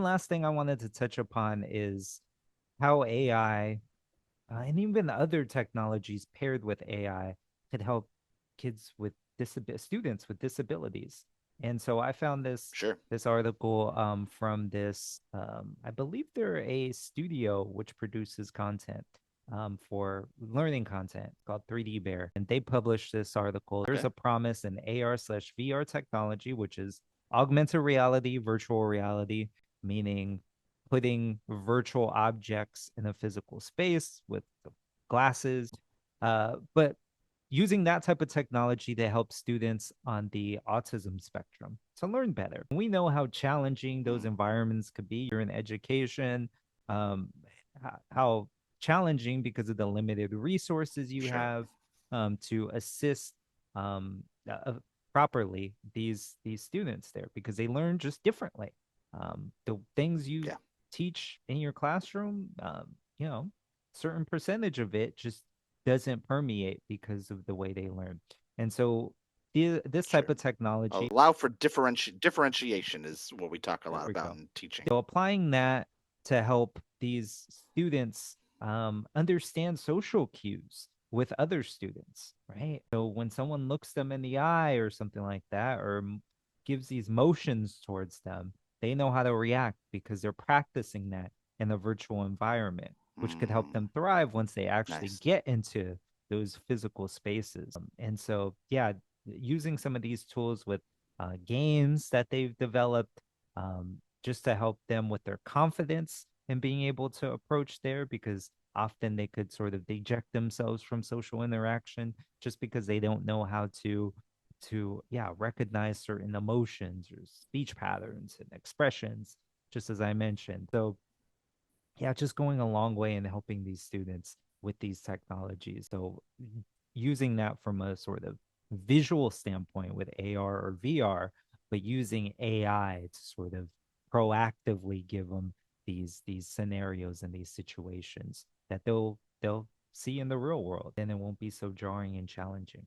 last thing I wanted to touch upon is how AI and even other technologies paired with AI could help kids with students with disabilities. And so I found Sure. this article from this I believe they're a studio which produces content for learning content called 3D Bear, and they published this article. There's Okay. a promise in AR/VR technology, which is augmented reality, virtual reality, meaning putting virtual objects in a physical space with glasses, but using that type of technology to help students on the autism spectrum to learn better. We know how challenging those Mm, environments could be. You're in education, um, how challenging because of the limited resources you sure. have to assist um, properly these students there because they learn just differently. The things you Yeah. teach in your classroom, you know, certain percentage of it just doesn't permeate because of the way they learn. And so this type Sure. of technology, Allow for differentiation is what we talk a there lot we about go. in teaching. So applying that to help these students understand social cues with other students, right? So when someone looks them in the eye or something like that, or gives these motions towards them, they know how to react because they're practicing that in a virtual environment, which could help Mm, them thrive once they actually nice. get into those physical spaces. And so, yeah, using some of these tools with games that they've developed just to help them with their confidence and being able to approach there because often they could sort of eject themselves from social interaction just because they don't know how to recognize certain emotions or speech patterns and expressions, just as I mentioned. So yeah, just going a long way in helping these students with these technologies. So using that from a sort of visual standpoint with AR or VR, but using AI to sort of proactively give them these scenarios and these situations that they'll see in the real world, and it won't be so jarring and challenging.